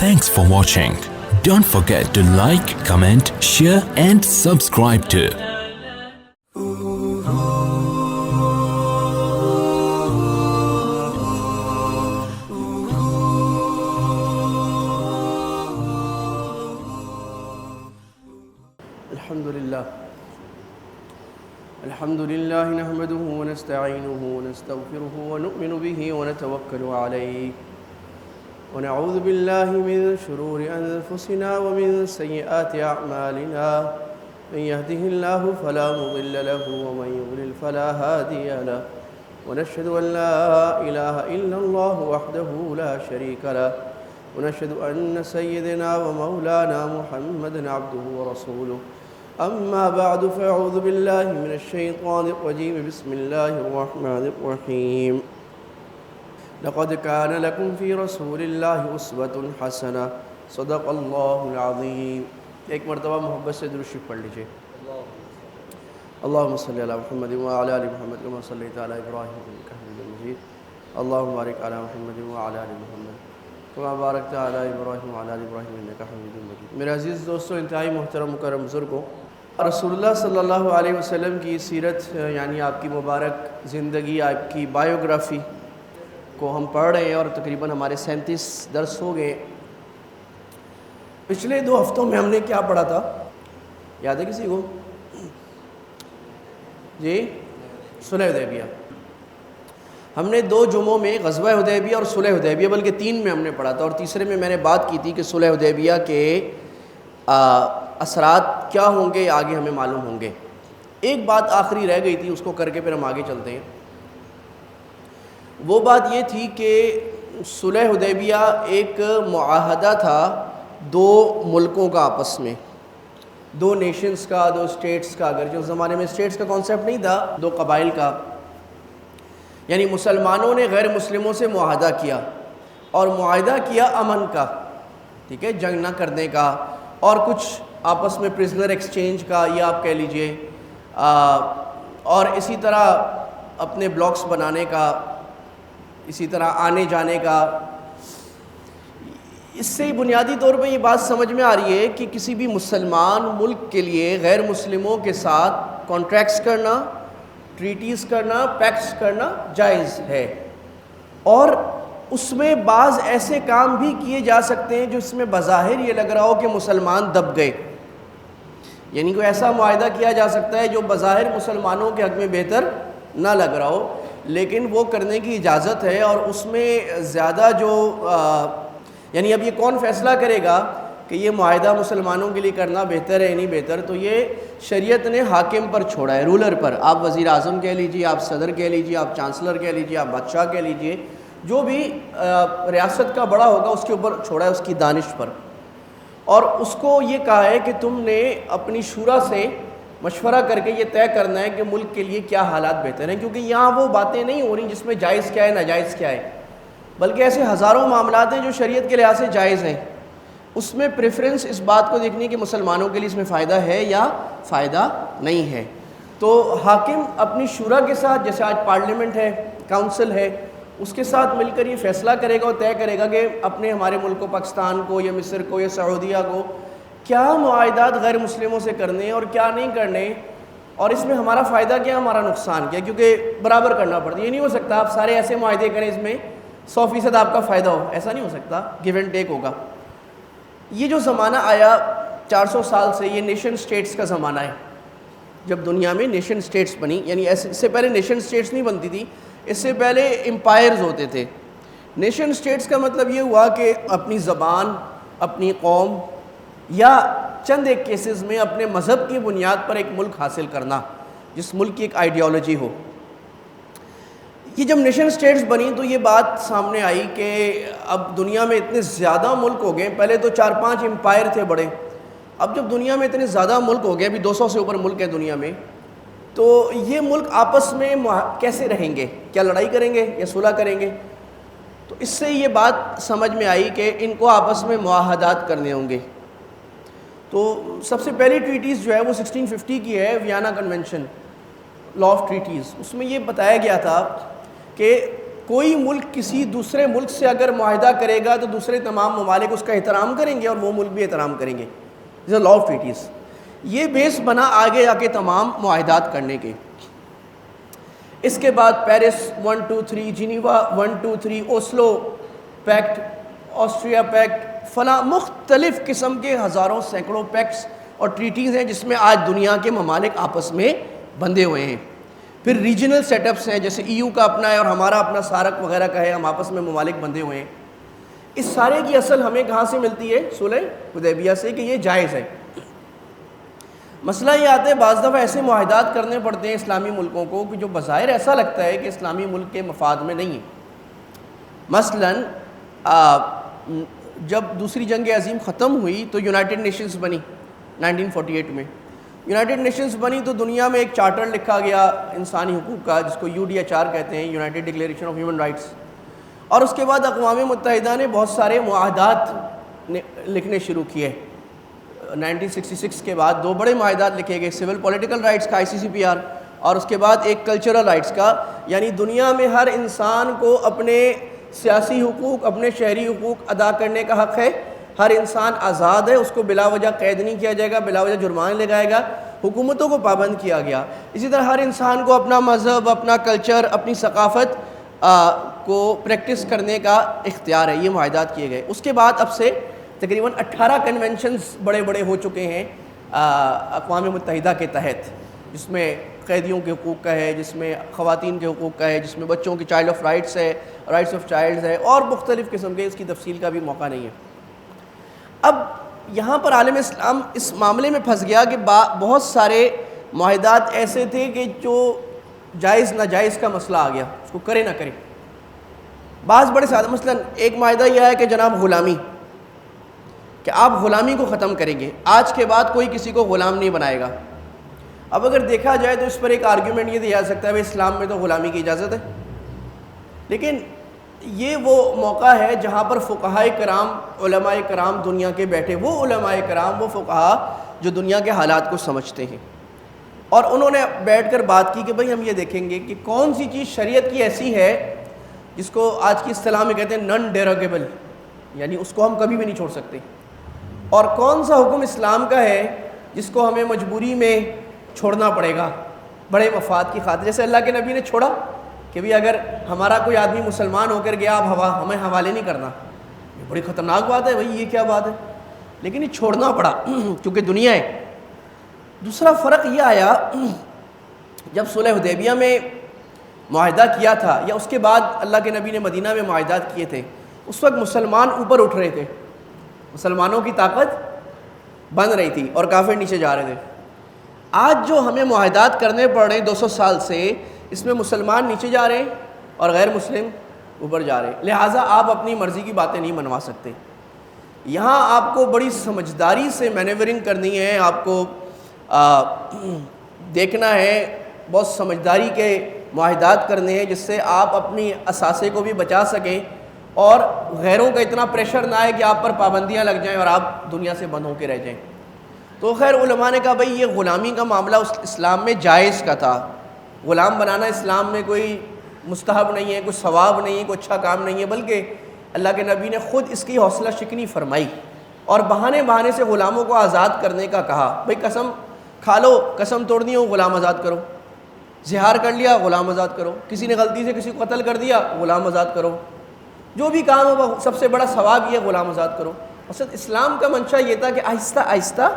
Thanks for watching. Don't forget to like, comment, share and subscribe to الحمد لله نحمده ونستعينه ونستغفره ونؤمن به ونتوكل عليه ونعوذ بالله من شرور أنفسنا ومن سيئات أعمالنا من يهده الله فلا مضل له ومن يضلل فلا هادي له ونشهد أن لا إله إلا الله وحده لا شريك له ونشهد أن سيدنا ومولانا محمدا عبده ورسوله أما بعد فأعوذ بالله من الشيطان الرجيم بسم الله الرحمن الرحيم لقد كان لكم في رسول الله أسوة حسنة صدق الله العظيم. ایک مرتبہ محبت سے درود شریف پڑھ لیجئے. اللهم صل على محمد وعلى آل محمد كما صليت على إبراهيم إنك حميد مجيد. اللهم بارك على محمد وعلى آل محمد كما باركت على إبراهيم وعلى آل إبراهيم إنك حميد مجيد. میرے عزیز دوستو، انتہائی محترم مکرم بزرگوں، رسول اللہ صلی اللہ علیہ وسلم کی سیرت یعنی آپ کی مبارک زندگی، آپ کی بائیوگرافی کو ہم پڑھ رہے ہیں اور تقریباً ہمارے 37 درس ہو گئے. پچھلے 2 ہفتوں میں ہم نے کیا پڑھا تھا؟ یاد ہے کسی کو؟ جی، صلح حدیبیہ. ہم نے 2 جمعوں میں غزوہ حدیبیہ اور صلح حدیبیہ بلکہ 3 میں ہم نے پڑھا تھا، اور تیسرے میں نے بات کی تھی کہ صلح حدیبیہ کے اثرات کیا ہوں گے آگے ہمیں معلوم ہوں گے. ایک بات آخری رہ گئی تھی، اس کو کر کے پھر ہم آگے چلتے ہیں. وہ بات یہ تھی کہ صلح حدیبیہ ایک معاہدہ تھا 2 ملکوں کا آپس میں، 2 نیشنز کا، 2 اسٹیٹس کا. اگرچہ اس زمانے میں اسٹیٹس کا کانسیپٹ نہیں تھا، 2 قبائل کا. یعنی مسلمانوں نے غیر مسلموں سے معاہدہ کیا، اور معاہدہ کیا امن کا، ٹھیک ہے، جنگ نہ کرنے کا، اور کچھ آپس میں پرزنر ایکسچینج کا، یہ آپ کہہ لیجئے، اور اسی طرح اپنے بلاکس بنانے کا، اسی طرح آنے جانے کا. اس سے بنیادی طور پہ یہ بات سمجھ میں آ رہی ہے کہ کسی بھی مسلمان ملک کے لیے غیر مسلموں کے ساتھ کانٹریکٹس کرنا، ٹریٹیز کرنا، پیکٹس کرنا جائز ہے. اور اس میں بعض ایسے کام بھی کیے جا سکتے ہیں جو اس میں بظاہر یہ لگ رہا ہو کہ مسلمان دب گئے. یعنی کوئی ایسا معاہدہ کیا جا سکتا ہے جو بظاہر مسلمانوں کے حق میں بہتر نہ لگ رہا ہو، لیکن وہ کرنے کی اجازت ہے. اور اس میں زیادہ جو یعنی اب یہ کون فیصلہ کرے گا کہ یہ معاہدہ مسلمانوں کے لیے کرنا بہتر ہے نہیں بہتر؟ تو یہ شریعت نے حاکم پر چھوڑا ہے، رولر پر. آپ وزیر اعظم کہہ لیجئے، آپ صدر کہہ لیجئے، آپ چانسلر کہہ لیجئے، آپ بادشاہ کہہ لیجئے، جو بھی ریاست کا بڑا ہوگا اس کے اوپر چھوڑا ہے، اس کی دانش پر. اور اس کو یہ کہا ہے کہ تم نے اپنی شورا سے مشورہ کر کے یہ طے کرنا ہے کہ ملک کے لیے کیا حالات بہتر ہیں. کیونکہ یہاں وہ باتیں نہیں ہو رہی جس میں جائز کیا ہے ناجائز کیا ہے، بلکہ ایسے ہزاروں معاملات ہیں جو شریعت کے لحاظ سے جائز ہیں. اس میں پریفرنس اس بات کو دیکھنی کہ مسلمانوں کے لیے اس میں فائدہ ہے یا فائدہ نہیں ہے. تو حاکم اپنی شورا کے ساتھ، جیسے آج پارلیمنٹ ہے، کاؤنسل ہے، اس کے ساتھ مل کر یہ فیصلہ کرے گا اور طے کرے گا کہ اپنے ہمارے ملک کو، پاکستان کو یا مصر کو یا سعودیہ کو کیا معاہدات غیر مسلموں سے کرنے ہیں اور کیا نہیں کرنے، اور اس میں ہمارا فائدہ کیا، ہمارا نقصان کیا. کیونکہ برابر کرنا پڑتا ہے. یہ نہیں ہو سکتا آپ سارے ایسے معاہدے کریں اس میں 100% آپ کا فائدہ ہو، ایسا نہیں ہو سکتا. گیو اینڈ ٹیک ہوگا. یہ جو زمانہ آیا 400 سال سے، یہ نیشن سٹیٹس کا زمانہ ہے. جب دنیا میں نیشن سٹیٹس بنی، یعنی اس سے پہلے نیشن سٹیٹس نہیں بنتی تھی، اس سے پہلے امپائرز ہوتے تھے. نیشن سٹیٹس کا مطلب یہ ہوا کہ اپنی زبان، اپنی قوم، یا چند ایک کیسز میں اپنے مذہب کی بنیاد پر ایک ملک حاصل کرنا، جس ملک کی ایک آئیڈیالوجی ہو. یہ جب نیشن سٹیٹس بنی تو یہ بات سامنے آئی کہ اب دنیا میں اتنے زیادہ ملک ہو گئے. پہلے تو 4-5 امپائر تھے بڑے، اب جب دنیا میں اتنے زیادہ ملک ہو گئے، ابھی 200 سے اوپر ملک ہیں دنیا میں، تو یہ ملک آپس میں کیسے رہیں گے؟ کیا لڑائی کریں گے یا صلح کریں گے؟ تو اس سے یہ بات سمجھ میں آئی کہ ان کو آپس میں معاہدات کرنے ہوں گے. تو سب سے پہلی ٹریٹیز جو ہے وہ 1650 کی ہے، Vienna convention, law of treaties. اس میں یہ بتایا گیا تھا کہ کوئی ملک کسی دوسرے ملک سے اگر معاہدہ کرے گا تو دوسرے تمام ممالک اس کا احترام کریں گے اور وہ ملک بھی احترام کریں گے. لا آف ٹریٹیز. یہ بیس بنا آگے آ کے تمام معاہدات کرنے کے. اس کے بعد Paris 1 2 3, Geneva 1 2 3, Oslo packet, Austria packet, فلاں مختلف قسم کے ہزاروں سینکڑوں پیکٹس اور ٹریٹیز ہیں جس میں آج دنیا کے ممالک آپس میں بندھے ہوئے ہیں. پھر ریجنل سیٹ اپس ہیں جیسے EU کا اپنا ہے اور ہمارا اپنا سارک وغیرہ کا ہے, ہم آپس میں ممالک بندھے ہوئے ہیں. اس سارے کی اصل ہمیں کہاں سے ملتی ہے؟ صلح حدیبیہ سے, کہ یہ جائز ہے. مسئلہ یہ آتا ہے بعض دفعہ ایسے معاہدات کرنے پڑتے ہیں اسلامی ملکوں کو کہ جو بظاہر ایسا لگتا ہے کہ اسلامی ملک کے مفاد میں نہیں ہے. مثلاً جب دوسری جنگ عظیم ختم ہوئی تو یونائٹڈ نیشنز بنی 1948 میں. یونائٹڈ نیشنز بنی تو دنیا میں ایک چارٹر لکھا گیا انسانی حقوق کا جس کو UDHR کہتے ہیں, United declaration of human rights. اور اس کے بعد اقوام متحدہ نے بہت سارے معاہدات لکھنے شروع کیے. 1966 کے بعد 2 بڑے معاہدات لکھے گئے, سول پولیٹیکل رائٹس کا ICCPR, اور اس کے بعد ایک کلچرل رائٹس کا, یعنی دنیا میں ہر انسان کو اپنے سیاسی حقوق, اپنے شہری حقوق ادا کرنے کا حق ہے. ہر انسان آزاد ہے, اس کو بلا وجہ قید نہیں کیا جائے گا, بلا وجہ جرمانے لگائے گا. حکومتوں کو پابند کیا گیا. اسی طرح ہر انسان کو اپنا مذہب, اپنا کلچر, اپنی ثقافت کو پریکٹس کرنے کا اختیار ہے. یہ معاہدات کیے گئے. اس کے بعد اب سے تقریباً 18 کنونشنز بڑے بڑے ہو چکے ہیں اقوام متحدہ کے تحت, جس میں قیدیوں کے حقوق کا ہے, جس میں خواتین کے حقوق کا ہے, جس میں بچوں کی چائلڈ آف رائٹس ہے, رائٹس آف چائلڈز ہے, اور مختلف قسم کے. اس کی تفصیل کا بھی موقع نہیں ہے. اب یہاں پر عالم اسلام اس معاملے میں پھنس گیا کہ بہت سارے معاہدات ایسے تھے کہ جو جائز ناجائز کا مسئلہ آ گیا, اس کو کرے نہ کرے. بعض بڑے سادہ, مثلا ایک معاہدہ یہ ہے کہ جناب غلامی, کہ آپ غلامی کو ختم کریں گے, آج کے بعد کوئی کسی کو غلام نہیں بنائے گا. اب اگر دیکھا جائے تو اس پر ایک آرگیومنٹ یہ دیا جا سکتا ہے بھائی اسلام میں تو غلامی کی اجازت ہے, لیکن یہ وہ موقع ہے جہاں پر فقہائے کرام, علماء کرام دنیا کے بیٹھے, وہ علماء کرام, وہ فقہا جو دنیا کے حالات کو سمجھتے ہیں, اور انہوں نے بیٹھ کر بات کی کہ بھئی ہم یہ دیکھیں گے کہ کون سی چیز شریعت کی ایسی ہے جس کو آج کی اصطلاح میں کہتے ہیں نن ڈیروگیبل, یعنی اس کو ہم کبھی بھی نہیں چھوڑ سکتے, اور کون سا حکم اسلام کا ہے جس کو ہمیں مجبوری میں چھوڑنا پڑے گا بڑے مفاد کی خاطر. جیسے اللہ کے نبی نے چھوڑا کہ بھی اگر ہمارا کوئی آدمی مسلمان ہو کر گیا اب ہمیں حوالے نہیں کرنا. یہ بڑی خطرناک بات ہے بھائی, یہ کیا بات ہے, لیکن یہ چھوڑنا پڑا کیونکہ دنیا ہے. دوسرا فرق یہ آیا جب صلح حدیبیہ میں معاہدہ کیا تھا, یا اس کے بعد اللہ کے نبی نے مدینہ میں معاہدات کیے تھے, اس وقت مسلمان اوپر اٹھ رہے تھے, مسلمانوں کی طاقت بن رہی تھی اور کافر نیچے جا رہے تھے. آج جو ہمیں معاہدات کرنے پڑ رہے ہیں 200 سال سے, اس میں مسلمان نیچے جا رہے ہیں اور غیر مسلم اوپر جا رہے ہیں. لہٰذا آپ اپنی مرضی کی باتیں نہیں منوا سکتے. یہاں آپ کو بڑی سمجھداری سے مینیورنگ کرنی ہے, آپ کو دیکھنا ہے, بہت سمجھداری کے معاہدات کرنے ہیں جس سے آپ اپنی اثاثے کو بھی بچا سکیں اور غیروں کا اتنا پریشر نہ آئے کہ آپ پر پابندیاں لگ جائیں اور آپ دنیا سے بند ہو کے رہ جائیں. تو خیر علماء نے کہا بھئی یہ غلامی کا معاملہ اسلام میں جائز کا تھا, غلام بنانا اسلام میں کوئی مستحب نہیں ہے, کوئی ثواب نہیں ہے, کوئی اچھا کام نہیں ہے, بلکہ اللہ کے نبی نے خود اس کی حوصلہ شکنی فرمائی اور بہانے سے غلاموں کو آزاد کرنے کا کہا. بھئی قسم کھا لو, قسم توڑنی ہو غلام آزاد کرو, زہار کر لیا غلام آزاد کرو, کسی نے غلطی سے کسی کو قتل کر دیا غلام آزاد کرو, جو بھی کام ہو وہ سب سے بڑا ثواب یہ غلام آزاد کرو. اصل اسلام کا منشا یہ تھا کہ آہستہ آہستہ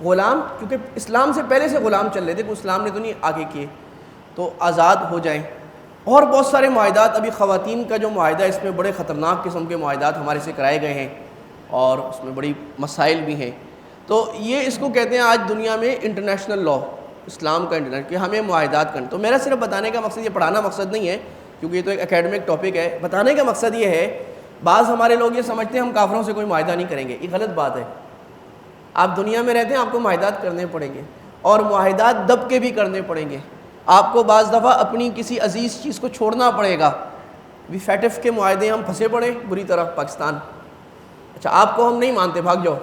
غلام, کیونکہ اسلام سے پہلے سے غلام چل رہے تھے, کوئی اسلام نے تو نہیں آگے کیے, تو آزاد ہو جائیں. اور بہت سارے معاہدات, ابھی خواتین کا جو معاہدہ ہے اس میں بڑے خطرناک قسم کے معاہدات ہمارے سے کرائے گئے ہیں اور اس میں بڑی مسائل بھی ہیں. تو یہ اس کو کہتے ہیں آج دنیا میں انٹرنیشنل لا, اسلام کا انٹرنیشنل, کہ ہمیں معاہدات کرنا. تو میرا صرف بتانے کا مقصد, یہ پڑھانا مقصد نہیں ہے کیونکہ یہ تو ایک اکیڈمک ٹاپک ہے, بتانے کا مقصد یہ ہے بعض ہمارے لوگ یہ سمجھتے ہیں ہم کافروں سے کوئی معاہدہ نہیں کریں گے. یہ غلط بات ہے. آپ دنیا میں رہتے ہیں, آپ کو معاہدات کرنے پڑیں گے اور معاہدات دب کے بھی کرنے پڑیں گے. آپ کو بعض دفعہ اپنی کسی عزیز چیز کو چھوڑنا پڑے گا. بھی فیٹف کے معاہدے ہم پھنسے پڑے بری طرح پاکستان. اچھا آپ کو ہم نہیں مانتے, بھاگ جاؤ.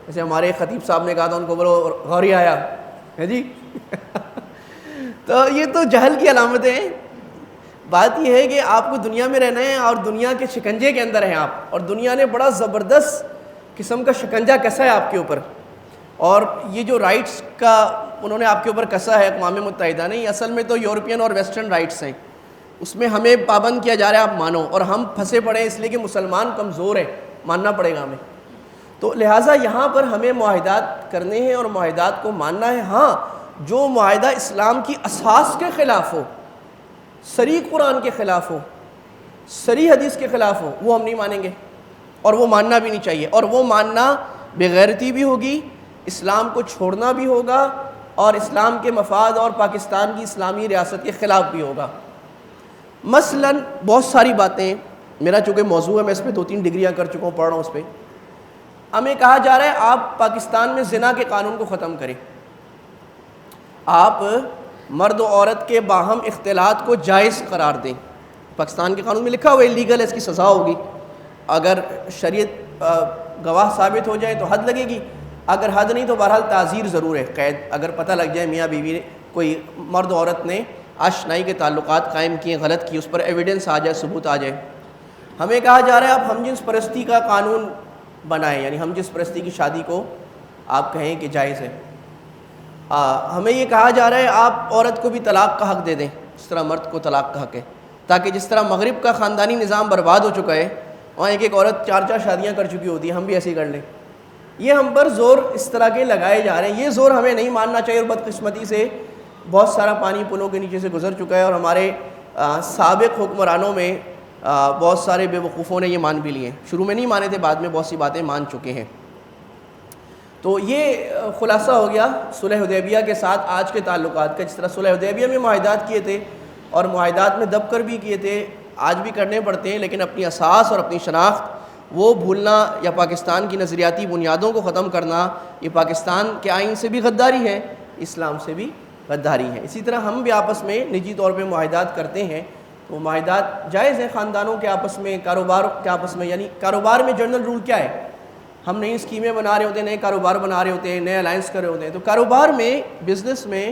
جیسے ہمارے خطیب صاحب نے کہا تھا, ان کو بولو غوری آیا ہے جی. تو یہ تو جہل کی علامتیں ہیں. بات یہ ہے کہ آپ کو دنیا میں رہنا ہے اور دنیا کے شکنجے کے اندر ہیں آپ, اور دنیا نے بڑا زبردست قسم کا شکنجہ کسا ہے آپ کے اوپر, اور یہ جو رائٹس کا انہوں نے آپ کے اوپر کسا ہے اقوام متحدہ نے, یہ اصل میں تو یورپین اور ویسٹرن رائٹس ہیں, اس میں ہمیں پابند کیا جا رہا ہے آپ مانو, اور ہم پھنسے پڑے ہیں اس لیے کہ مسلمان کمزور ہے, ماننا پڑے گا ہمیں. تو لہٰذا یہاں پر ہمیں معاہدات کرنے ہیں اور معاہدات کو ماننا ہے. ہاں جو معاہدہ اسلام کی اساس کے خلاف ہو, صریح قرآن کے خلاف ہو, صریح حدیث کے خلاف ہو, وہ ہم نہیں مانیں گے, اور وہ ماننا بھی نہیں چاہیے, اور وہ ماننا بغیرتی بھی ہوگی, اسلام کو چھوڑنا بھی ہوگا, اور اسلام کے مفاد اور پاکستان کی اسلامی ریاست کے خلاف بھی ہوگا. مثلاً بہت ساری باتیں, میرا چونکہ موضوع ہے میں اس پہ 2-3 ڈگریاں کر چکا ہوں, پڑھ رہا ہوں اس پہ. ہمیں کہا جا رہا ہے آپ پاکستان میں زنا کے قانون کو ختم کریں, آپ مرد و عورت کے باہم اختلاط کو جائز قرار دیں. پاکستان کے قانون میں لکھا ہوا ہے لیگل ہے, اس کی سزا ہوگی, اگر شریعت گواہ ثابت ہو جائے تو حد لگے گی, اگر حد نہیں تو بہرحال تعزیر ضرور ہے, قید. اگر پتہ لگ جائے میاں بیوی کوئی مرد و عورت نے آشنائی کے تعلقات قائم کیے, غلط کیے, اس پر ایویڈنس آ جائے, ثبوت آ جائے. ہمیں کہا جا رہا ہے آپ ہم جنس پرستی کا قانون بنائیں, یعنی ہم جنس پرستی کی شادی کو آپ کہیں کہ جائز ہے. ہمیں یہ کہا جا رہا ہے آپ عورت کو بھی طلاق کا حق دے دیں جس طرح مرد کو طلاق کا حق ہے, تاکہ جس طرح مغرب کا خاندانی نظام برباد ہو چکا ہے, وہاں ایک عورت 4 شادیاں کر چکی ہوتی ہے, ہم بھی ایسے ہی کر لیں. یہ ہم پر زور اس طرح کے لگائے جا رہے ہیں, یہ زور ہمیں نہیں ماننا چاہیے. اور بدقسمتی سے بہت سارا پانی پلوں کے نیچے سے گزر چکا ہے, اور ہمارے سابق حکمرانوں میں بہت سارے بے وقوفوں نے یہ مان بھی لیے. شروع میں نہیں مانے تھے, بعد میں بہت سی باتیں مان چکے ہیں. تو یہ خلاصہ ہو گیا صلح حدیبیہ کے ساتھ آج کے تعلقات کا. جس طرح صلح حدیبیہ میں معاہدات کیے تھے اور معاہدات میں دب کر بھی کیے تھے, آج بھی کرنے پڑتے ہیں, لیکن اپنی اساس اور اپنی شناخت وہ بھولنا یا پاکستان کی نظریاتی بنیادوں کو ختم کرنا, یہ پاکستان کے آئین سے بھی غداری ہے, اسلام سے بھی غداری ہے. اسی طرح ہم بھی آپس میں نجی طور پہ معاہدات کرتے ہیں, تو معاہدات جائز ہیں خاندانوں کے آپس میں, کاروبار کے آپس میں. یعنی کاروبار میں جنرل رول کیا ہے, ہم نئی اسکیمیں بنا رہے ہوتے ہیں, نئے کاروبار بنا رہے ہوتے ہیں, نئے الائنس کر رہے ہوتے ہیں. تو کاروبار میں, بزنس میں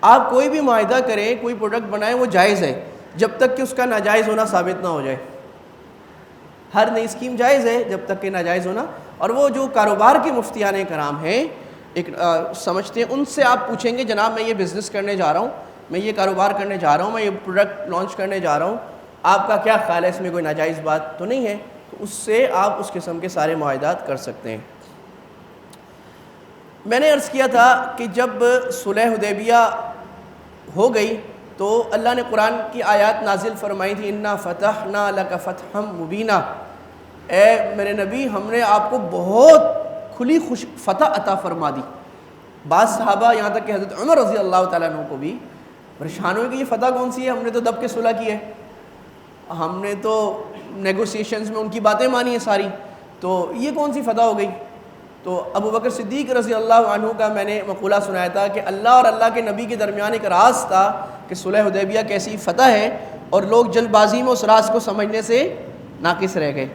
آپ کوئی بھی معاہدہ کریں, کوئی پروڈکٹ بنائیں, وہ جائز ہے جب تک کہ اس کا ناجائز ہونا ثابت نہ ہو جائے. ہر نئی اسکیم جائز ہے جب تک کہ ناجائز ہونا. اور وہ جو کاروبار کے مفتیان کرام ہیں, ایک سمجھتے ہیں, ان سے آپ پوچھیں گے جناب میں یہ بزنس کرنے جا رہا ہوں, میں یہ کاروبار کرنے جا رہا ہوں, میں یہ پروڈکٹ لانچ کرنے جا رہا ہوں, آپ کا کیا خیال ہے, اس میں کوئی ناجائز بات تو نہیں ہے؟ تو اس سے آپ اس قسم کے سارے معاہدات کر سکتے ہیں. میں نے عرض کیا تھا کہ جب صلح حدیبیہ ہو گئی تو اللہ نے قرآن کی آیات نازل فرمائی تھی, انا فتحنا لک فتحا مبینا, اے میرے نبی ہم نے آپ کو بہت کھلی فتح عطا فرما دی. بعض صحابہ یہاں تک کہ حضرت عمر رضی اللہ تعالیٰ عنہ کو بھی پریشان ہوئے کہ یہ فتح کون سی ہے, ہم نے تو دب کے صلح کی ہے, ہم نے تو نیگوسیشنز میں ان کی باتیں مانی ہیں ساری, تو یہ کون سی فتح ہو گئی. تو ابو بکر صدیق رضی اللہ عنہ کا میں نے مقولہ سنایا تھا کہ اللہ اور اللہ کے نبی کے درمیان ایک راز تھا کہ صلح حدیبیہ کیسی فتح ہے, اور لوگ جلد بازی میں اس راز کو سمجھنے سے ناقص رہ گئے.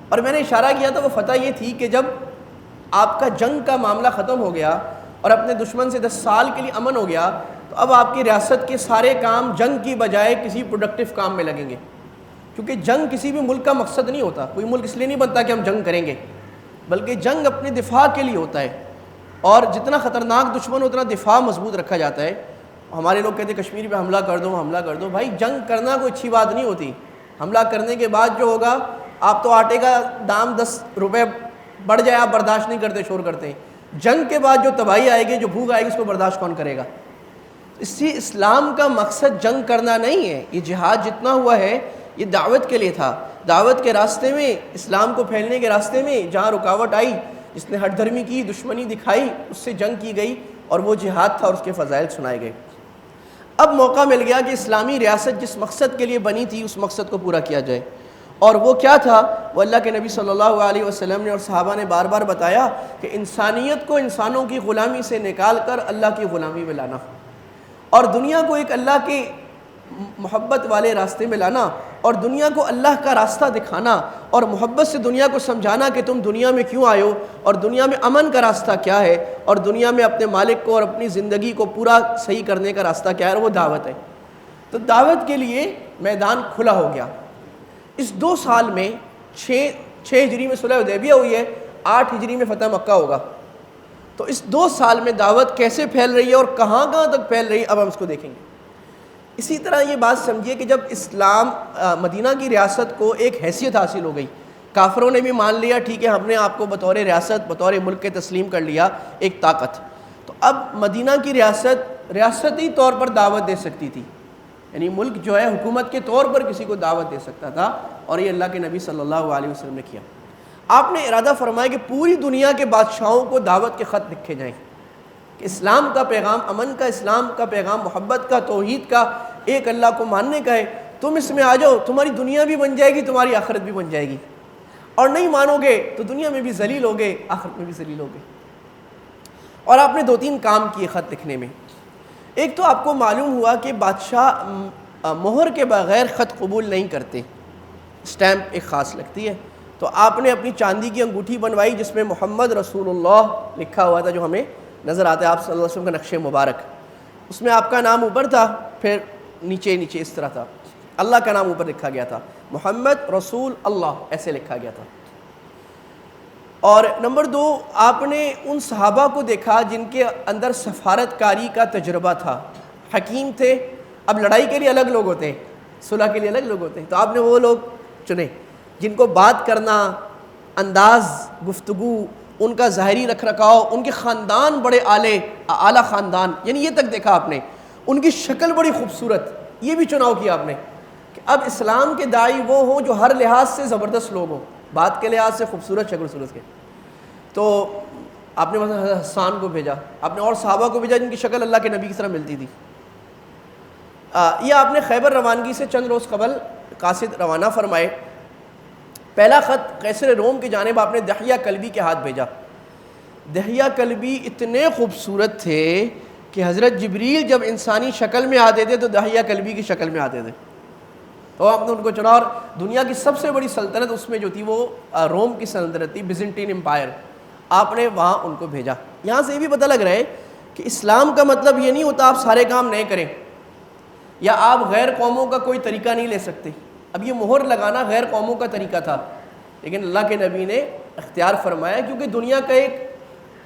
اور میں نے اشارہ کیا تھا وہ فتح یہ تھی کہ جب آپ کا جنگ کا معاملہ ختم ہو گیا اور اپنے دشمن سے 10 سال کے لیے امن ہو گیا, تو اب آپ کی ریاست کے سارے کام جنگ کی بجائے کسی پروڈکٹیو کام میں لگیں گے. کیونکہ جنگ کسی بھی ملک کا مقصد نہیں ہوتا, کوئی ملک اس لیے نہیں بنتا کہ ہم جنگ کریں گے, بلکہ جنگ اپنے دفاع کے لیے ہوتا ہے, اور جتنا خطرناک دشمن اتنا دفاع مضبوط رکھا جاتا ہے. ہمارے لوگ کہتے ہیں کشمیر پہ حملہ کر دو, حملہ کر دو. بھائی جنگ کرنا کوئی اچھی بات نہیں ہوتی, حملہ کرنے کے بعد جو ہوگا, آپ تو آٹے کا دام 10 روپے بڑھ جائے آپ برداشت نہیں کرتے, شور کرتے ہیں. جنگ کے بعد جو تباہی آئے گی, جو بھوک آئے گی, اس کو برداشت کون کرے گا؟ اس سے اسلام کا مقصد جنگ کرنا نہیں ہے. یہ جہاد جتنا ہوا ہے یہ دعوت کے لیے تھا, دعوت کے راستے میں, اسلام کو پھیلنے کے راستے میں جہاں رکاوٹ آئی, جس نے ہٹ دھرمی کی, دشمنی دکھائی, اس سے جنگ کی گئی, اور وہ جہاد تھا اور اس کے فضائل سنائے گئے. اب موقع مل گیا کہ اسلامی ریاست جس مقصد کے لیے بنی تھی اس مقصد کو پورا کیا جائے. اور وہ کیا تھا؟ وہ اللہ کے نبی صلی اللہ علیہ وسلم نے اور صحابہ نے بار بار بتایا کہ انسانیت کو انسانوں کی غلامی سے نکال کر اللہ کی غلامی میں لانا, اور دنیا کو ایک اللہ کی محبت والے راستے میں لانا, اور دنیا کو اللہ کا راستہ دکھانا, اور محبت سے دنیا کو سمجھانا کہ تم دنیا میں کیوں آئے ہو, اور دنیا میں امن کا راستہ کیا ہے, اور دنیا میں اپنے مالک کو اور اپنی زندگی کو پورا صحیح کرنے کا راستہ کیا ہے, اور وہ دعوت ہے. تو دعوت کے لیے میدان کھلا ہو گیا۔ اس 2 سال میں 6 ہجری میں صلح حدیبیہ ہوئی ہے، 8 ہجری میں فتح مکہ ہوگا۔ تو اس 2 سال میں دعوت کیسے پھیل رہی ہے اور کہاں کہاں تک پھیل رہی ہے، اب ہم اس کو دیکھیں گے۔ اسی طرح یہ بات سمجھیے کہ جب اسلام مدینہ کی ریاست کو ایک حیثیت حاصل ہو گئی، کافروں نے بھی مان لیا ٹھیک ہے ہم نے آپ کو بطور ریاست بطور ملک کے تسلیم کر لیا ایک طاقت، تو اب مدینہ کی ریاست ریاستی طور پر دعوت دے سکتی تھی، یعنی ملک جو ہے حکومت کے طور پر کسی کو دعوت دے سکتا تھا، اور یہ اللہ کے نبی صلی اللہ علیہ وسلم نے کیا۔ آپ نے ارادہ فرمایا کہ پوری دنیا کے بادشاہوں کو دعوت کے خط لکھے جائیں کہ اسلام کا پیغام، امن کا، اسلام کا پیغام، محبت کا، توحید کا، ایک اللہ کو ماننے کا ہے، تم اس میں آ جاؤ، تمہاری دنیا بھی بن جائے گی، تمہاری آخرت بھی بن جائے گی، اور نہیں مانو گے تو دنیا میں بھی ذلیل ہوگے، آخرت میں بھی ذلیل ہوگے۔ اور آپ نے 2-3 کام کیے خط لکھنے میں۔ ایک تو آپ کو معلوم ہوا کہ بادشاہ مہر کے بغیر خط قبول نہیں کرتے، اسٹیمپ ایک خاص لگتی ہے، تو آپ نے اپنی چاندی کی انگوٹھی بنوائی جس میں محمد رسول اللہ لکھا ہوا تھا، جو ہمیں نظر آتا ہے آپ صلی اللہ علیہ وسلم کا نقش مبارک، اس میں آپ کا نام اوپر تھا، پھر نیچے اس طرح تھا، اللہ کا نام اوپر لکھا گیا تھا، محمد رسول اللہ ایسے لکھا گیا تھا۔ اور نمبر 2، آپ نے ان صحابہ کو دیکھا جن کے اندر سفارت کاری کا تجربہ تھا، حکیم تھے، اب لڑائی کے لیے الگ لوگ ہوتے ہیں، صلح کے لیے الگ لوگ ہوتے ہیں، تو آپ نے وہ لوگ چنے جن کو بات کرنا، انداز گفتگو، ان کا ظاہری رکھ رکھاؤ، ان کے خاندان بڑے اعلیٰ خاندان، یعنی یہ تک دیکھا آپ نے، ان کی شکل بڑی خوبصورت، یہ بھی چناؤ کیا آپ نے کہ اب اسلام کے داعی وہ ہوں جو ہر لحاظ سے زبردست لوگ ہوں، بات کے لحاظ سے خوبصورت، شکل صورت کے۔ تو آپ نے مثلا حسان کو بھیجا، آپ نے اور صحابہ کو بھیجا جن کی شکل اللہ کے نبی کی طرح ملتی تھی۔ یہ آپ نے خیبر روانگی سے چند روز قبل قاصد روانہ فرمائے۔ پہلا خط قیصر روم کی جانب آپ نے دحیہ کلبی کے ہاتھ بھیجا۔ دحیہ کلبی اتنے خوبصورت تھے کہ حضرت جبریل جب انسانی شکل میں آتے تھے تو دحیہ کلبی کی شکل میں آتے تھے، تو آپ نے ان کو چنا، اور دنیا کی سب سے بڑی سلطنت اس میں جو تھی وہ روم کی سلطنت تھی، بیزنٹین امپائر، آپ نے وہاں ان کو بھیجا۔ یہاں سے یہ بھی پتہ لگ رہا ہے کہ اسلام کا مطلب یہ نہیں ہوتا آپ سارے کام نئے کریں، یا آپ غیر قوموں کا کوئی طریقہ نہیں لے سکتے۔ اب یہ مہر لگانا غیر قوموں کا طریقہ تھا، لیکن اللہ کے نبی نے اختیار فرمایا، کیونکہ دنیا کا ایک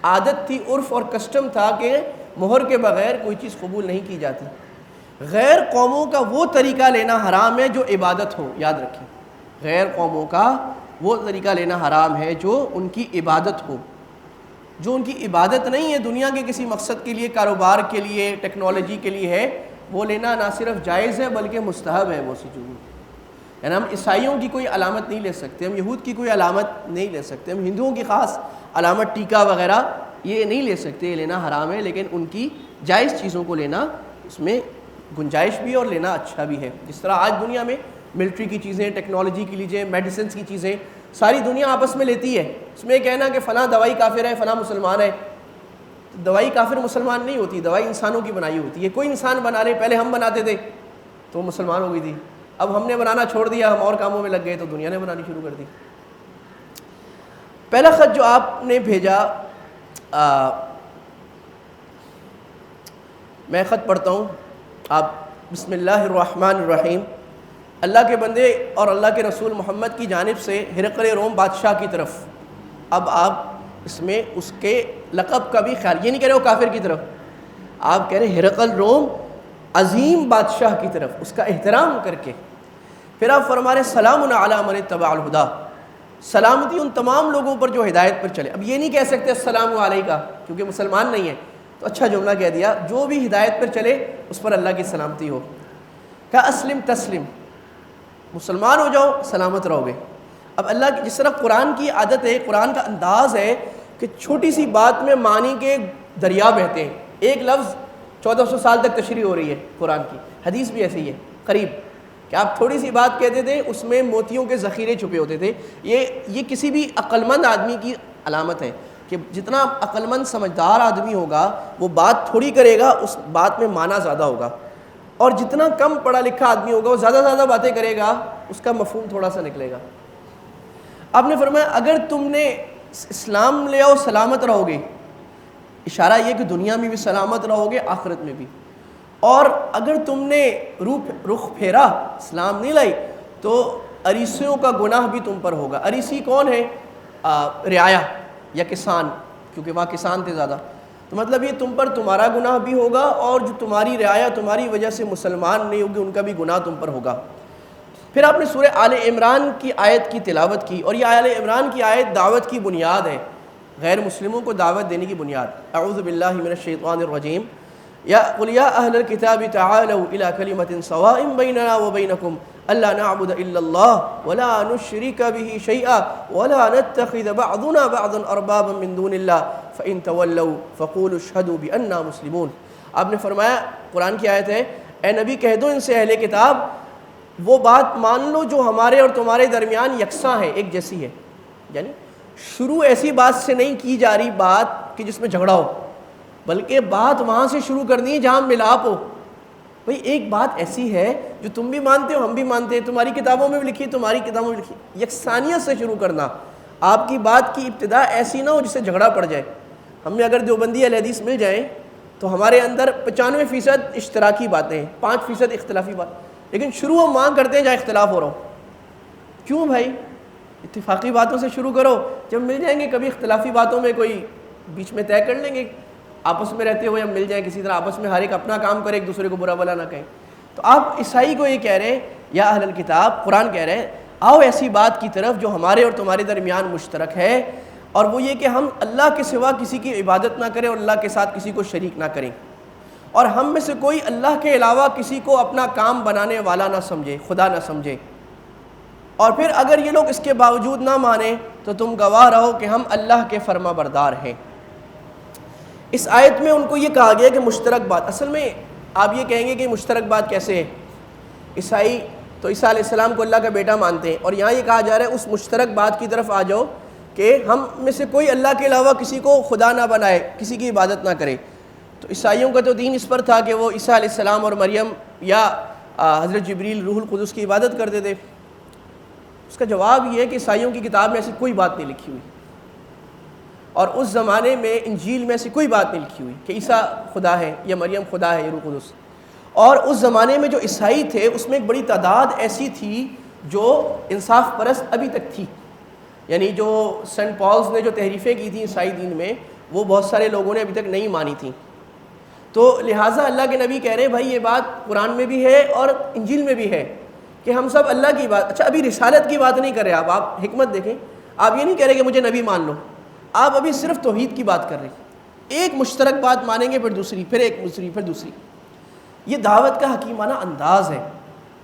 عادت تھی، عرف اور کسٹم تھا کہ مہر کے بغیر کوئی چیز قبول نہیں کی جاتی۔ غیر قوموں کا وہ طریقہ لینا حرام ہے جو عبادت ہو، یاد رکھیں، غیر قوموں کا وہ طریقہ لینا حرام ہے جو ان کی عبادت ہو، جو ان کی عبادت نہیں ہے، دنیا کے کسی مقصد کے لیے، کاروبار کے لیے، ٹیکنالوجی کے لیے ہے، وہ لینا نہ صرف جائز ہے بلکہ مستحب ہے وہ چیزیں۔ یعنی ہم عیسائیوں کی کوئی علامت نہیں لے سکتے، ہم یہود کی کوئی علامت نہیں لے سکتے، ہم ہندوؤں کی خاص علامت ٹیکا وغیرہ یہ نہیں لے سکتے، یہ لینا حرام ہے، لیکن ان کی جائز چیزوں کو لینا اس میں گنجائش بھی ہے اور لینا اچھا بھی ہے۔ جس طرح آج دنیا میں ملٹری کی چیزیں، ٹیکنالوجی کی لیجیے، میڈیسنس کی چیزیں، ساری دنیا آپس میں لیتی ہے، اس میں یہ کہنا کہ فلاں دوائی کافر ہے، فلاں مسلمان ہے، دوائی کافر مسلمان نہیں ہوتی، دوائی انسانوں کی بنائی ہوتی ہے، کوئی انسان بنا لے، پہلے ہم بناتے تھے تو وہ مسلمان ہو گئی تھی، اب ہم نے بنانا چھوڑ دیا، ہم اور کاموں میں لگ گئے تو دنیا نے بنانی شروع کر دی۔ پہلا خط جو آپ نے بھیجا، میں خط پڑھتا ہوں، آپ بسم اللہ الرحمن الرحیم، اللہ کے بندے اور اللہ کے رسول محمد کی جانب سے ہرقل روم بادشاہ کی طرف۔ اب آپ اس میں اس کے لقب کا بھی خیال، یہ نہیں کہہ رہے ہو کافر کی طرف، آپ کہہ رہے ہرقل روم عظیم بادشاہ کی طرف، اس کا احترام کر کے۔ پھر آپ فرما رہے سلام علی من اتبع الہدی، سلامتی ان تمام لوگوں پر جو ہدایت پر چلے۔ اب یہ نہیں کہہ سکتے السلام علیکہ کیونکہ مسلمان نہیں ہے، تو اچھا جملہ کہہ دیا، جو بھی ہدایت پر چلے اس پر اللہ کی سلامتی ہو۔ کہا اسلم تسلم، مسلمان ہو جاؤ سلامت رہو گے۔ اب اللہ کی جس طرح قرآن کی عادت ہے، قرآن کا انداز ہے کہ چھوٹی سی بات میں معنی کے دریا بہتے ہیں، ایک لفظ 1400 سال تک تشریح ہو رہی ہے قرآن کی، حدیث بھی ایسے ہی ہے قریب، کہ آپ تھوڑی سی بات کہتے تھے اس میں موتیوں کے ذخیرے چھپے ہوتے تھے۔ یہ کسی بھی عقلمند آدمی کی علامت ہے کہ جتنا عقلمند سمجھدار آدمی ہوگا وہ بات تھوڑی کرے گا، اس بات میں معنی زیادہ ہوگا، اور جتنا کم پڑھا لکھا آدمی ہوگا وہ زیادہ باتیں کرے گا، اس کا مفہوم تھوڑا سا نکلے گا۔ آپ نے فرمایا اگر تم نے اسلام لے آؤ سلامت رہو گے، اشارہ یہ کہ دنیا میں بھی سلامت رہو گے، آخرت میں بھی، اور اگر تم نے رخ پھیرا، اسلام نہیں لائی، تو اریسیوں کا گناہ بھی تم پر ہوگا۔ اریسی کون ہے؟ رعایا یا کسان، کیونکہ وہاں کسان تھے زیادہ، تو مطلب یہ تم پر تمہارا گناہ بھی ہوگا، اور جو تمہاری رعایا تمہاری وجہ سے مسلمان نہیں ہوگی ان کا بھی گناہ تم پر ہوگا۔ پھر آپ نے سورہ آل عمران کی آیت کی تلاوت کی، اور یہ آل عمران کی آیت دعوت کی بنیاد ہے، غیر مسلموں کو دعوت دینے کی بنیاد۔ اعوذ باللہ من الشیطان الرجیم، قل یا اہل الکتاب تعالوا الی کلمۃ سواء بیننا وبینکم الا نعبد الا اللہ ولا نشرک به شیئا ولا نتخذ بعضنا بعضا اربابا من دون اللہ فان تولوا فقولوا اشہدوا بأننا مسلمون۔ آپ نے فرمایا، قرآن کی آیت ہے، اے نبی کہہ دو ان سے اہل کتاب وہ بات مان لو جو ہمارے اور تمہارے درمیان یکساں ہے، ایک جیسی ہے۔ یعنی شروع ایسی بات سے نہیں کی جا رہی بات کہ جس میں جھگڑا ہو، بلکہ بات وہاں سے شروع کرنی ہے جہاں ملاپ ہو۔ بھئی ایک بات ایسی ہے جو تم بھی مانتے ہو، ہم بھی مانتے ہیں، تمہاری کتابوں میں بھی لکھی، تمہاری کتابوں میں لکھی، یکسانیت سے شروع کرنا۔ آپ کی بات کی ابتدا ایسی نہ ہو جس سے جھگڑا پڑ جائے۔ ہم میں اگر دیوبندی اہل حدیث مل جائیں تو ہمارے اندر 95% اشتراکی باتیں ہیں، 5% اختلافی بات، لیکن شروع ہم وہاں کرتے ہیں جہاں اختلاف ہو رہا ہو۔ کیوں بھائی؟ اتفاقی باتوں سے شروع کرو، جب مل جائیں گے کبھی اختلافی باتوں میں کوئی بیچ میں طے کر لیں گے، آپس میں رہتے ہوئے ہم مل جائیں کسی طرح، آپس میں ہر ایک اپنا کام کرے، ایک دوسرے کو برا بلا نہ کہیں۔ تو آپ عیسائی کو یہ کہہ رہے ہیں، یا اہل الکتاب، قرآن کہہ رہے ہیں آؤ ایسی بات کی طرف جو ہمارے اور تمہارے درمیان مشترک ہے، اور وہ یہ کہ ہم اللہ کے سوا کسی کی عبادت نہ کریں اور اللہ کے ساتھ کسی کو شریک نہ کریں، اور ہم میں سے کوئی اللہ کے علاوہ کسی کو اپنا کام بنانے والا نہ سمجھے، خدا نہ سمجھے۔ اور پھر اگر یہ لوگ اس کے باوجود نہ مانیں تو تم گواہ رہو کہ ہم اللہ کے فرما بردار ہیں۔ اس آیت میں ان کو یہ کہا گیا کہ مشترک بات، اصل میں آپ یہ کہیں گے کہ مشترک بات کیسے ہے؟ عیسائی تو عیسیٰ علیہ السلام کو اللہ کا بیٹا مانتے ہیں، اور یہاں یہ کہا جا رہا ہے اس مشترک بات کی طرف آ جاؤ کہ ہم میں سے کوئی اللہ کے علاوہ کسی کو خدا نہ بنائے، کسی کی عبادت نہ کرے۔ تو عیسائیوں کا تو دین اس پر تھا کہ وہ عیسیٰ علیہ السلام اور مریم یا حضرت جبریل روح القدس کی عبادت کرتے تھے۔ اس کا جواب یہ ہے کہ عیسائیوں کی کتاب میں ایسی کوئی بات نہیں لکھی ہوئی، اور اس زمانے میں انجیل میں ایسی کوئی بات نہیں لکھی ہوئی کہ عیسیٰ خدا ہے یا مریم خدا ہے یا روح القدس۔ اور اس زمانے میں جو عیسائی تھے اس میں ایک بڑی تعداد ایسی تھی جو انصاف پرست ابھی تک تھی، یعنی جو سینٹ پالز نے جو تحریفیں کی تھیں عیسائی دین میں، وہ بہت سارے لوگوں نے ابھی تک نہیں مانی تھیں۔ تو لہٰذا اللہ کے نبی کہہ رہے ہیں بھائی یہ بات قرآن میں بھی ہے اور انجیل میں بھی ہے کہ ہم سب اللہ کی بات، اچھا ابھی رسالت کی بات نہیں کر رہے آپ حکمت دیکھیں، آپ یہ نہیں کہہ رہے کہ مجھے نبی مان لو، آپ ابھی صرف توحید کی بات کر رہے ہیں۔ ایک مشترک بات مانیں گے، پھر دوسری، پھر ایک دوسری، پھر دوسری۔ یہ دعوت کا حکیمانہ انداز ہے،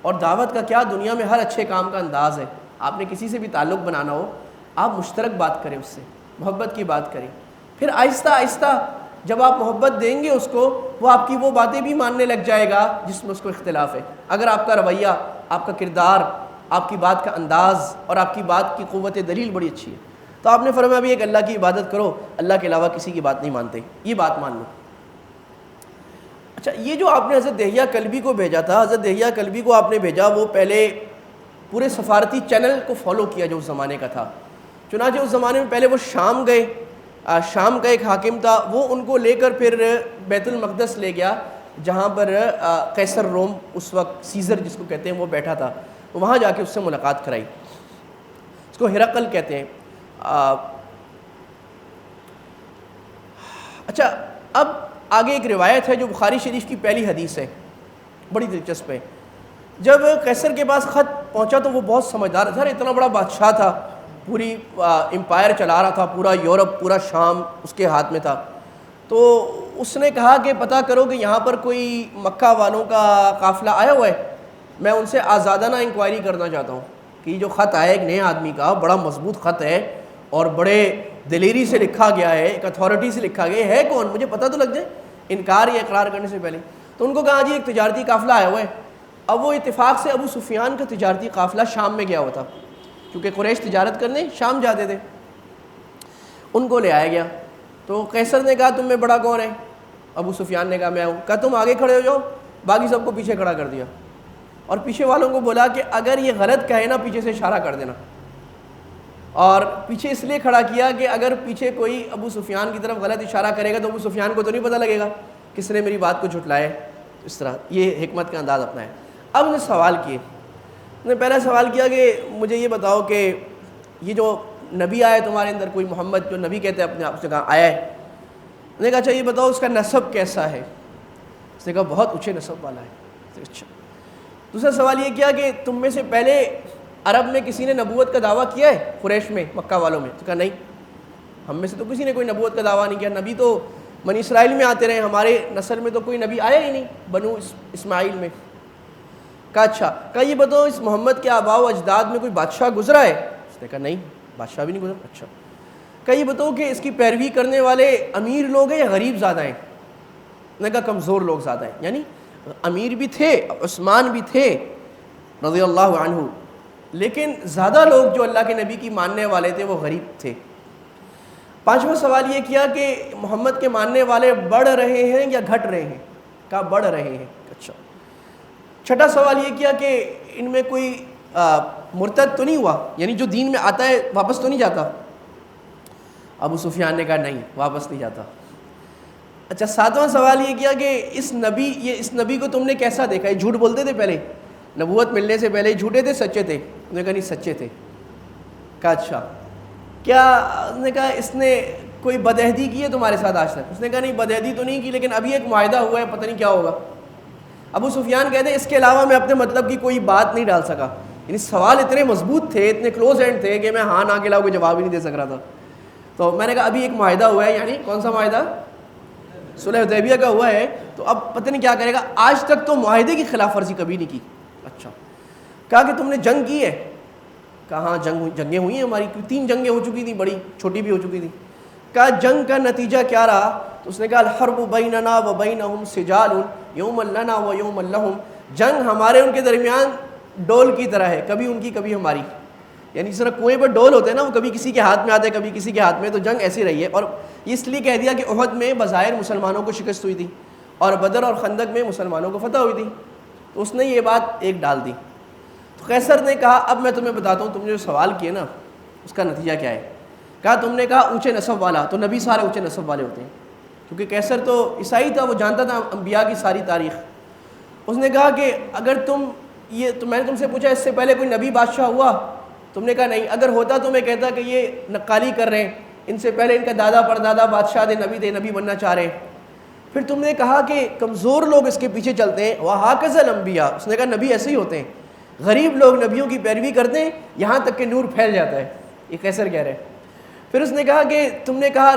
اور دعوت کا کیا دنیا میں ہر اچھے کام کا انداز ہے۔ آپ نے کسی سے بھی تعلق بنانا ہو، آپ مشترک بات کریں، اس سے محبت کی بات کریں، پھر آہستہ آہستہ جب آپ محبت دیں گے اس کو، وہ آپ کی وہ باتیں بھی ماننے لگ جائے گا جس میں اس کو اختلاف ہے۔ اگر آپ کا رویہ، آپ کا کردار، آپ کی بات کا انداز اور آپ کی بات کی قوت دلیل بڑی اچھی ہے، تو آپ نے فرمایا ابھی ایک اللہ کی عبادت کرو، اللہ کے علاوہ کسی کی بات نہیں مانتے، یہ بات مان لو۔ اچھا یہ جو آپ نے حضرت دہیہ کلبی کو بھیجا تھا، حضرت دہیہ کلبی کو آپ نے بھیجا، وہ پہلے پورے سفارتی چینل کو فالو کیا جو اس زمانے کا تھا۔ چنانچہ اس زمانے میں پہلے وہ شام گئے، شام کا ایک حاکم تھا، وہ ان کو لے کر پھر بیت المقدس لے گیا جہاں پر قیصر روم اس وقت سیزر جس کو کہتے ہیں وہ بیٹھا تھا، وہاں جا کے اس سے ملاقات کرائی، اس کو ہرقل کہتے ہیں۔ اچھا اب آگے ایک روایت ہے جو بخاری شریف کی پہلی حدیث ہے، بڑی دلچسپ ہے۔ جب قیصر کے پاس خط پہنچا تو وہ بہت سمجھدار تھا، اتنا بڑا بادشاہ تھا، پوری امپائر چلا رہا تھا، پورا یورپ، پورا شام اس کے ہاتھ میں تھا۔ تو اس نے کہا کہ پتہ کرو کہ یہاں پر کوئی مکہ والوں کا قافلہ آیا ہوا ہے، میں ان سے آزادانہ انکوائری کرنا چاہتا ہوں کہ یہ جو خط آیا ایک نئے آدمی کا، بڑا مضبوط خط ہے اور بڑے دلیری سے لکھا گیا ہے، ایک اتھارٹی سے لکھا گیا ہے کون، مجھے پتہ تو لگ جائے انکار یا اقرار کرنے سے پہلے۔ تو ان کو کہا جی ایک تجارتی قافلہ آیا ہوا ہے۔ اب وہ اتفاق سے ابو سفیان کا تجارتی قافلہ شام میں گیا ہوا تھا، کیونکہ قریش تجارت کرنے شام جاتے تھے، ان کو لے آیا گیا۔ تو قیصر نے کہا تم میں بڑا کون ہے؟ ابو سفیان نے کہا میں ہوں۔ کہا تم آگے کھڑے ہو جاؤ، باقی سب کو پیچھے کھڑا کر دیا، اور پیچھے والوں کو بولا کہ اگر یہ غلط کہے نا پیچھے سے اشارہ کر دینا، اور پیچھے اس لیے کھڑا کیا کہ اگر پیچھے کوئی ابو سفیان کی طرف غلط اشارہ کرے گا تو ابو سفیان کو تو نہیں پتہ لگے گا کس نے میری بات کو جھٹلایا ہے۔ اس طرح یہ حکمت کا انداز اپنا ہے. اب انہیں سوال کیے. انہوں نے پہلا سوال کیا کہ مجھے یہ بتاؤ کہ یہ جو نبی آیا تمہارے اندر, کوئی محمد جو نبی کہتے ہیں اپنے آپ سے کہا آیا ہے, انہوں نے کہا اچھا یہ بتاؤ اس کا نسب کیسا ہے؟ اس نے کہا بہت اونچے نسب والا ہے. اچھا. دوسرا سوال یہ کیا کہ تم میں سے پہلے عرب میں کسی نے نبوت کا دعویٰ کیا ہے قریش میں, مکہ والوں میں؟ تو کہا نہیں, ہم میں سے تو کسی نے کوئی نبوت کا دعویٰ نہیں کیا, نبی تو بنی اسرائیل میں آتے رہے, ہمارے نسل میں تو کوئی نبی آیا ہی نہیں بنو اسماعیل میں. کہا اچھا, کہا یہ بتاؤ اس محمد کے آباء و اجداد میں کوئی بادشاہ گزرا ہے؟ اس نے کہا نہیں, بادشاہ بھی نہیں گزرا. اچھا. کہا یہ بتاؤ کہ اس کی پیروی کرنے والے امیر لوگ ہیں یا غریب زیادہ ہیں؟ اس نے کہا کمزور لوگ زیادہ ہیں. یعنی امیر بھی تھے, عثمان بھی تھے رضی اللہ عنہ, لیکن زیادہ لوگ جو اللہ کے نبی کی ماننے والے تھے وہ غریب تھے. پانچواں سوال یہ کیا کہ محمد کے ماننے والے بڑھ رہے ہیں یا گھٹ رہے ہیں؟ کہا بڑھ رہے ہیں. اچھا. چھٹا سوال یہ کیا کہ ان میں کوئی مرتد تو نہیں ہوا, یعنی جو دین میں آتا ہے واپس تو نہیں جاتا؟ ابو سفیان نے کہا نہیں, واپس نہیں جاتا. اچھا. ساتواں سوال یہ کیا کہ اس نبی کو تم نے کیسا دیکھا؟ یہ جھوٹ بولتے تھے پہلے, نبوت ملنے سے پہلے جھوٹے تھے سچے تھے؟ انہوں نے کہا نہیں سچے تھے. کہا اچھا. کیا انہوں نے کہا اس نے کوئی بدعہدی کی ہے تمہارے ساتھ آج تک؟ اس نے کہا نہیں بدعہدی تو نہیں کی, لیکن ابھی ایک معاہدہ ہوا ہے, پتہ نہیں کیا ہوگا. ابو سفیان کہتے ہیں اس کے علاوہ میں اپنے مطلب کی کوئی بات نہیں ڈال سکا. یعنی سوال اتنے مضبوط تھے, اتنے کلوز اینڈ تھے کہ میں ہاں نہ کے علاوہ کوئی جواب ہی نہیں دے سک رہا تھا. تو میں نے کہا ابھی ایک معاہدہ ہوا ہے. یعنی کون سا معاہدہ؟ صلح حدیبیہ کا ہوا ہے, تو اب پتہ نہیں کیا کرے گا. آج تک تو معاہدے کی خلاف ورزی کبھی نہیں کی. اچھا. کہا کہ تم نے جنگ کی ہے؟ کہا ہاں جنگیں ہوئی ہیں ہماری, 3 جنگیں ہو چکی تھیں, بڑی چھوٹی بھی ہو چکی تھیں. کہا جنگ کا نتیجہ کیا رہا؟ تو اس نے کہا الحرب بیننا و بینہم سجال یوم لنا و یوم لہم. جنگ ہمارے ان کے درمیان ڈول کی طرح ہے, کبھی ان کی کبھی ہماری. یعنی جس طرح کنویں پر ڈول ہوتے ہیں نا, وہ کبھی کسی کے ہاتھ میں آتے ہیں کبھی کسی کے ہاتھ میں, تو جنگ ایسی رہی ہے. اور اس لیے کہہ دیا کہ احد میں بظاہر مسلمانوں کو شکست ہوئی تھی اور بدر اور خندق میں مسلمانوں کو فتح ہوئی تھی. تو اس نے یہ بات ایک ڈال دی. تو قیصر نے کہا اب میں تمہیں بتاتا ہوں, تم نے جو سوال کیے نا اس کا نتیجہ کیا ہے. کہا تم نے کہا اونچے نسب والا, تو نبی سارے اونچے نسب والے ہوتے ہیں, کیونکہ قیصر تو عیسائی تھا, وہ جانتا تھا انبیاء کی ساری تاریخ. اس نے کہا کہ اگر تو میں نے تم سے پوچھا اس سے پہلے کوئی نبی بادشاہ ہوا؟ تم نے کہا نہیں. اگر ہوتا تو میں کہتا کہ یہ نقالی کر رہے ہیں, ان سے پہلے ان کا دادا پردادا بادشاہ تھے, نبی بننا چاہ رہے ہیں. پھر تم نے کہا کہ کمزور لوگ اس کے پیچھے چلتے ہیں, وَهَكَذَا الْأَنْبِيَاءُ. اس نے کہا نبی ایسے ہی ہوتے ہیں, غریب لوگ نبیوں کی پیروی کرتے ہیں یہاں تک کہ نور پھیل جاتا ہے. یہ قیصر کہہ رہے ہیں. پھر اس نے کہا کہ تم نے کہا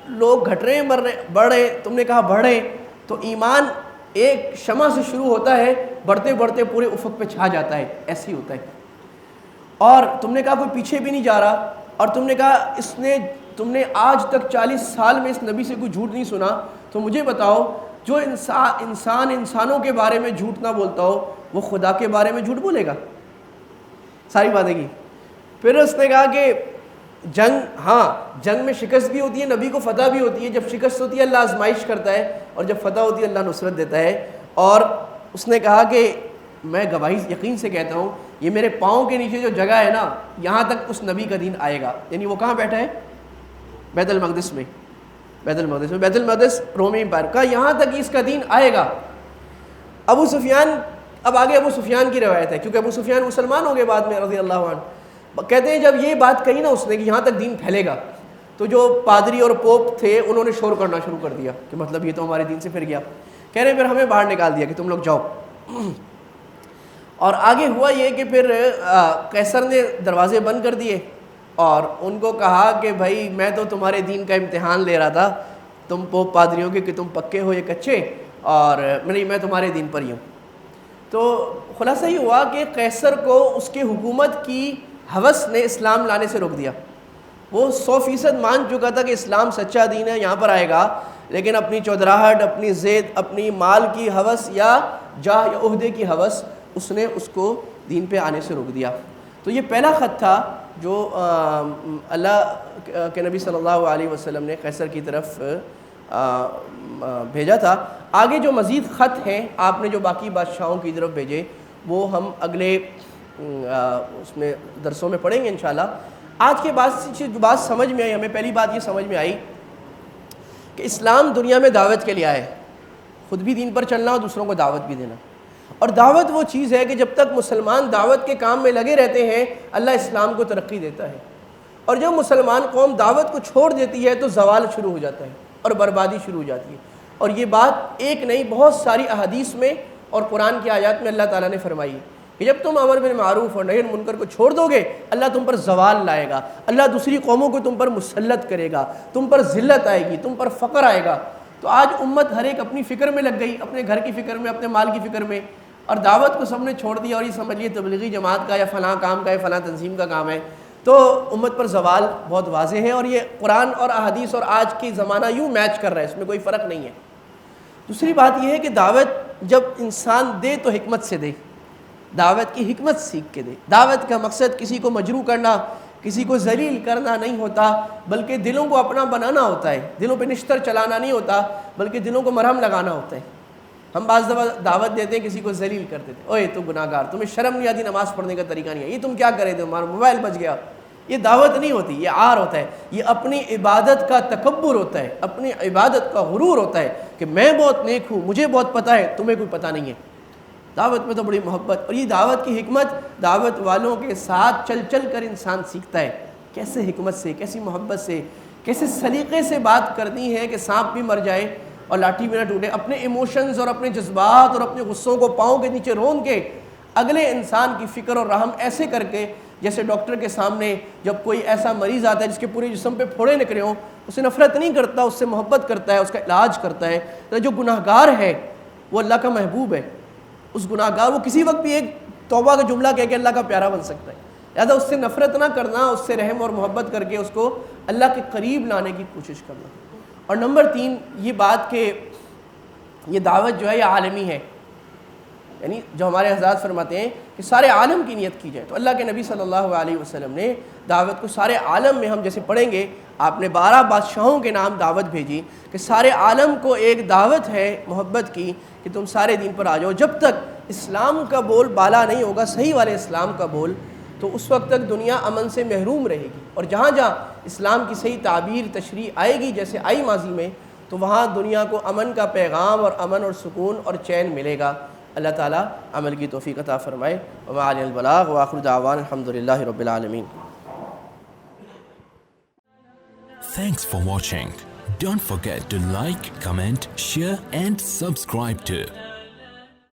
لوگ گھٹ رہے ہیں بڑھ رہے ہیں, تم نے کہا بڑھ رہے ہیں, تو ایمان ایک شمع سے شروع ہوتا ہے, بڑھتے بڑھتے پورے افق پہ چھا جاتا ہے, ایسے ہی ہوتا ہے. اور تم نے کہا کوئی پیچھے بھی نہیں جا رہا, اور تم نے کہا تم نے آج تک 40 سال میں اس نبی سے کوئی جھوٹ نہیں سنا. تو مجھے بتاؤ جو انسانوں کے بارے میں جھوٹ نہ بولتا ہو وہ خدا کے بارے میں جھوٹ بولے گا؟ ساری باتیں کی. پھر اس نے کہا کہ جنگ میں شکست بھی ہوتی ہے, نبی کو فتح بھی ہوتی ہے. جب شکست ہوتی ہے اللہ آزمائش کرتا ہے, اور جب فتح ہوتی ہے اللہ نصرت دیتا ہے. اور اس نے کہا کہ میں گواہی یقین سے کہتا ہوں یہ میرے پاؤں کے نیچے جو جگہ ہے نا, یہاں تک اس نبی کا دین آئے گا. یعنی وہ کہاں بیٹھا ہے؟ بیت المقدس میں. بیت المقدس رومی امپائر کا, یہاں تک اس کا دین آئے گا. ابو سفیان, اب آگے ابو سفیان کی روایت ہے, کیونکہ ابو سفیان مسلمان ہو گئے بعد میں رضی اللہ عنہ. کہتے ہیں جب یہ بات کہی نا اس نے کہ یہاں تک دین پھیلے گا, تو جو پادری اور پوپ تھے انہوں نے شور کرنا شروع کر دیا کہ مطلب یہ تو ہمارے دین سے پھر گیا. کہہ رہے ہیں پھر ہمیں باہر نکال دیا کہ تم لوگ جاؤ. اور آگے ہوا یہ کہ پھر قیصر نے دروازے بند کر دیے اور ان کو کہا کہ بھائی میں تو تمہارے دین کا امتحان لے رہا تھا, تم پوپ پادریوں کے کہ تم پکے ہو یا کچے, اور میں تمہارے دین پر ہی ہوں. تو خلاصہ یہ ہوا کہ قیصر کو اس کے حکومت کی ہوس نے اسلام لانے سے روک دیا. وہ 100% مان چکا تھا کہ اسلام سچا دین ہے, یہاں پر آئے گا, لیکن اپنی چودراہٹ, اپنی زید, اپنی مال کی ہوس یا جاہ یا عہدے کی ہوس, اس نے اس کو دین پہ آنے سے روک دیا. تو یہ پہلا خط تھا جو اللہ کے نبی صلی اللہ علیہ وسلم نے قیصر کی طرف بھیجا تھا. آگے جو مزید خط ہیں آپ نے جو باقی بادشاہوں کی طرف بھیجے وہ ہم اگلے اس میں درسوں میں پڑھیں گے انشاءاللہ. آج کے بعد جو بات سمجھ میں آئی, ہمیں پہلی بات یہ سمجھ میں آئی کہ اسلام دنیا میں دعوت کے لیے آئے. خود بھی دین پر چلنا اور دوسروں کو دعوت بھی دینا. اور دعوت وہ چیز ہے کہ جب تک مسلمان دعوت کے کام میں لگے رہتے ہیں اللہ اسلام کو ترقی دیتا ہے, اور جب مسلمان قوم دعوت کو چھوڑ دیتی ہے تو زوال شروع ہو جاتا ہے اور بربادی شروع ہو جاتی ہے. اور یہ بات ایک نہیں بہت ساری احادیث میں اور قرآن کی آیات میں اللہ تعالیٰ نے فرمائی ہے کہ جب تم امر بالمعروف اور نہی عن المنکر کو چھوڑ دو گے اللہ تم پر زوال لائے گا, اللہ دوسری قوموں کو تم پر مسلط کرے گا, تم پر ذلت آئے گی, تم پر فقر آئے گا. تو آج امت ہر ایک اپنی فکر میں لگ گئی, اپنے گھر کی فکر میں, اپنے مال کی فکر میں, اور دعوت کو سب نے چھوڑ دیا اور یہ سمجھ لیے تبلیغی جماعت کا یا فلاں کام کا یا فلاں تنظیم کا کام ہے. تو امت پر زوال بہت واضح ہے, اور یہ قرآن اور احادیث اور آج کی زمانہ یوں میچ کر رہا ہے, اس میں کوئی فرق نہیں ہے. دوسری بات یہ ہے کہ دعوت جب انسان دے تو حکمت سے دے, دعوت کی حکمت سیکھ کے دے. دعوت کا مقصد کسی کو مجروح کرنا, کسی کو ذلیل کرنا نہیں ہوتا, بلکہ دلوں کو اپنا بنانا ہوتا ہے. دلوں پہ نشتر چلانا نہیں ہوتا بلکہ دلوں کو مرہم لگانا ہوتا ہے. ہم بعض دفعہ دعوت دیتے ہیں کسی کو ذلیل کر دیتے ہیں, اوے تو گناہ گار, تمہیں شرم نہیں آتی, نماز پڑھنے کا طریقہ نہیں ہے, یہ تم کیا کرے تھے, ہمارا موبائل بچ گیا. یہ دعوت نہیں ہوتی, یہ عار ہوتا ہے, یہ اپنی عبادت کا تکبر ہوتا ہے, اپنی عبادت کا غرور ہوتا ہے کہ میں بہت نیک ہوں, مجھے بہت پتہ ہے, تمہیں کوئی پتہ نہیں ہے. دعوت میں تو بڑی محبت, اور یہ دعوت کی حکمت دعوت والوں کے ساتھ چل چل کر انسان سیکھتا ہے کیسے حکمت سے, کیسی محبت سے, کیسے سلیقے سے بات کرنی ہے کہ سانپ بھی مر جائے اور لاٹھی بھی نہ ٹوٹے. اپنے ایموشنز اور اپنے جذبات اور اپنے غصوں کو پاؤں کے نیچے رون کے اگلے انسان کی فکر اور رحم ایسے کر کے, جیسے ڈاکٹر کے سامنے جب کوئی ایسا مریض آتا ہے جس کے پورے جسم پہ پھوڑے نکلے ہوں, اسے نفرت نہیں کرتا, اس سے محبت کرتا ہے, اس کا علاج کرتا ہے. جو گناہ گار ہے وہ اللہ کا محبوب ہے, اس گناہ گار وہ کسی وقت بھی ایک توبہ کا جملہ کہہ کے اللہ کا پیارا بن سکتا ہے. لہٰذا اس سے نفرت نہ کرنا, اس سے رحم اور محبت کر کے اس کو اللہ کے قریب لانے کی کوشش کرنا. اور نمبر 3 یہ بات کہ یہ دعوت جو ہے یہ عالمی ہے, یعنی جو ہمارے حضرات فرماتے ہیں کہ سارے عالم کی نیت کی جائے. تو اللہ کے نبی صلی اللہ علیہ وسلم نے دعوت کو سارے عالم میں, ہم جیسے پڑھیں گے, آپ نے 12 بادشاہوں کے نام دعوت بھیجی کہ سارے عالم کو ایک دعوت ہے محبت کی کہ تم سارے دین پر آ جاؤ. جب تک اسلام کا بول بالا نہیں ہوگا, صحیح والے اسلام کا بول, تو اس وقت تک دنیا امن سے محروم رہے گی. اور جہاں جہاں اسلام کی صحیح تعبیر تشریح آئے گی جیسے آئی ماضی میں, تو وہاں دنیا کو امن کا پیغام اور امن اور سکون اور چین ملے گا. اللہ تعالیٰ عمل کی توفیق عطا فرمائے. وما علینا البلاغ وآخر دعوانا الحمدللہ رب العالمین. Thanks for watching. Don't forget to like, comment, share and subscribe to